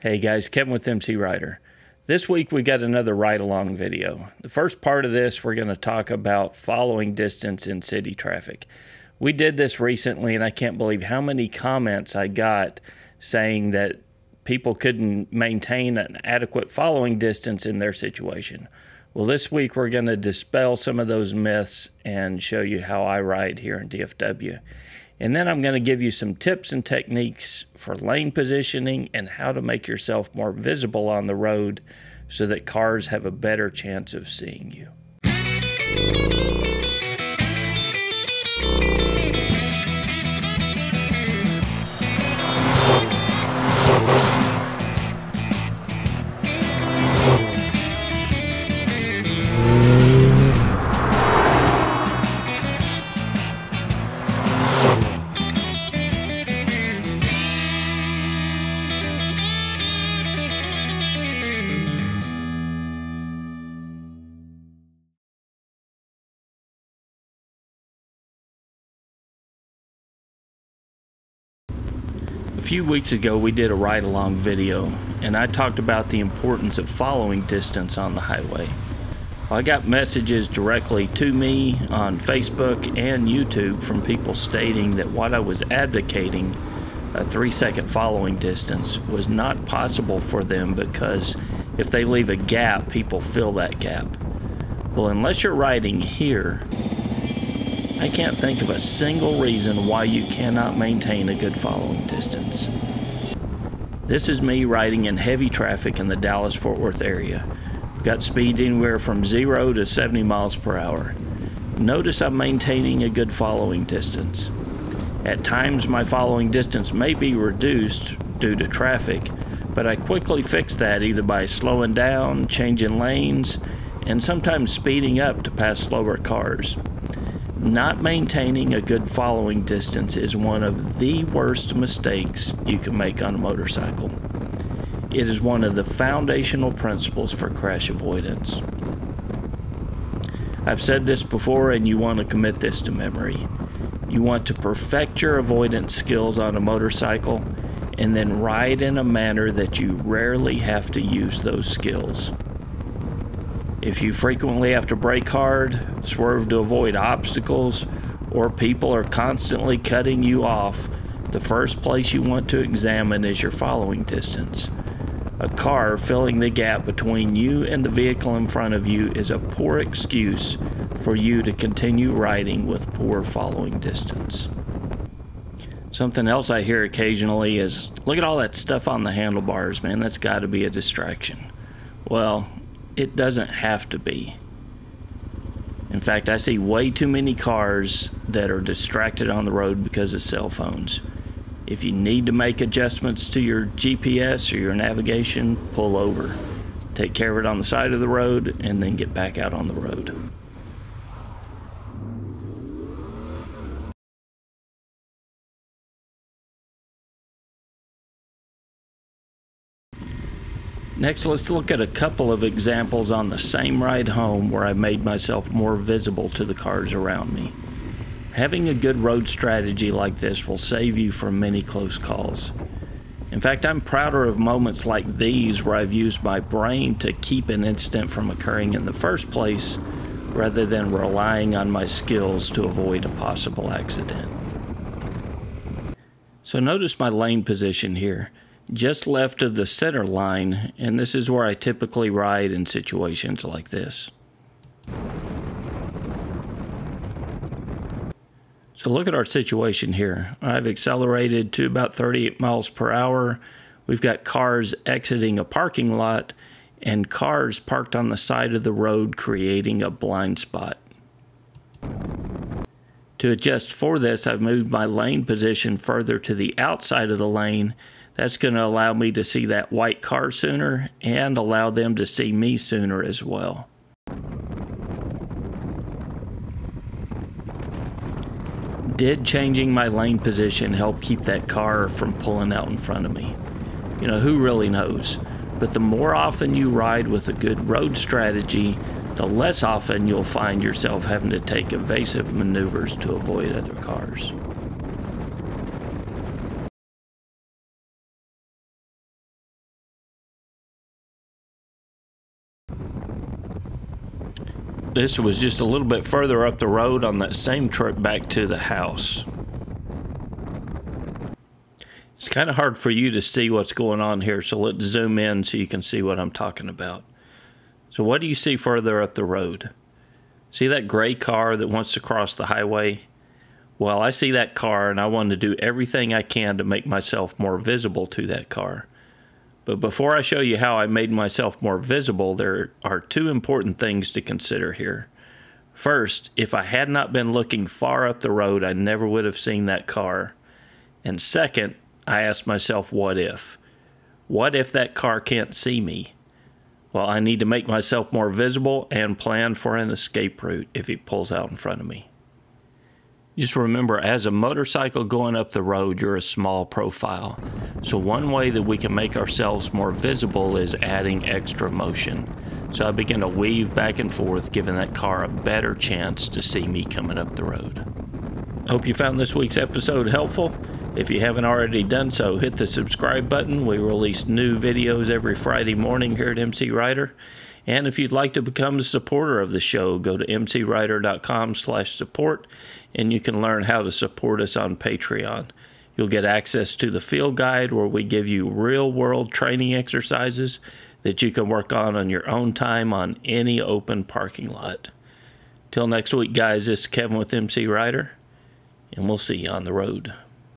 Hey guys, Kevin with MCrider. This week we got another ride-along video. The first part of this, we're going to talk about following distance in city traffic. We did this recently and I can't believe how many comments I got saying that people couldn't maintain an adequate following distance in their situation. Well, this week we're going to dispel some of those myths and show you how I ride here in DFW. And then I'm going to give you some tips and techniques for lane positioning and how to make yourself more visible on the road so that cars have a better chance of seeing you. A few weeks ago we did a ride-along video and I talked about the importance of following distance on the highway. Well, I got messages directly to me on Facebook and YouTube from people stating that what I was advocating, a 3-second following distance, was not possible for them because if they leave a gap, people fill that gap. Well, unless you're riding here, I can't think of a single reason why you cannot maintain a good following distance. This is me riding in heavy traffic in the Dallas-Fort Worth area. We've got speeds anywhere from 0 to 70 miles per hour. Notice I'm maintaining a good following distance. At times my following distance may be reduced due to traffic, but I quickly fix that either by slowing down, changing lanes, and sometimes speeding up to pass slower cars. Not maintaining a good following distance is one of the worst mistakes you can make on a motorcycle. It is one of the foundational principles for crash avoidance. I've said this before and you want to commit this to memory. You want to perfect your avoidance skills on a motorcycle and then ride in a manner that you rarely have to use those skills. If you frequently have to brake hard, swerve to avoid obstacles, or people are constantly cutting you off, the first place you want to examine is your following distance. A car filling the gap between you and the vehicle in front of you is a poor excuse for you to continue riding with poor following distance. Something else I hear occasionally is, look at all that stuff on the handlebars, man, that's got to be a distraction. Well, it doesn't have to be. In fact, I see way too many cars that are distracted on the road because of cell phones. If you need to make adjustments to your GPS or your navigation, pull over. Take care of it on the side of the road and then get back out on the road. Next, let's look at a couple of examples on the same ride home where I made myself more visible to the cars around me. Having a good road strategy like this will save you from many close calls. In fact, I'm prouder of moments like these where I've used my brain to keep an incident from occurring in the first place rather than relying on my skills to avoid a possible accident. So notice my lane position here. Just left of the center line, and this is where I typically ride in situations like this. So look at our situation here. I've accelerated to about 38 miles per hour. We've got cars exiting a parking lot and cars parked on the side of the road creating a blind spot. To adjust for this, I've moved my lane position further to the outside of the lane. That's going to allow me to see that white car sooner and allow them to see me sooner as well. Did changing my lane position help keep that car from pulling out in front of me? You know, who really knows? But the more often you ride with a good road strategy, the less often you'll find yourself having to take evasive maneuvers to avoid other cars. This was just a little bit further up the road on that same trip back to the house. It's kind of hard for you to see what's going on here, so let's zoom in so you can see what I'm talking about. So what do you see further up the road? See that gray car that wants to cross the highway? Well, I see that car and I want to do everything I can to make myself more visible to that car. But before I show you how I made myself more visible, there are two important things to consider here. First, if I had not been looking far up the road, I never would have seen that car. And second, I asked myself, what if? What if that car can't see me? Well, I need to make myself more visible and plan for an escape route if he pulls out in front of me. Just remember, as a motorcycle going up the road, you're a small profile. So one way that we can make ourselves more visible is adding extra motion. So I begin to weave back and forth, giving that car a better chance to see me coming up the road. I hope you found this week's episode helpful. If you haven't already done so, hit the subscribe button. We release new videos every Friday morning here at MCrider. And if you'd like to become a supporter of the show, go to mcrider.com/support, and you can learn how to support us on Patreon. You'll get access to the field guide where we give you real-world training exercises that you can work on your own time on any open parking lot. Till next week, guys, this is Kevin with MCrider, and we'll see you on the road.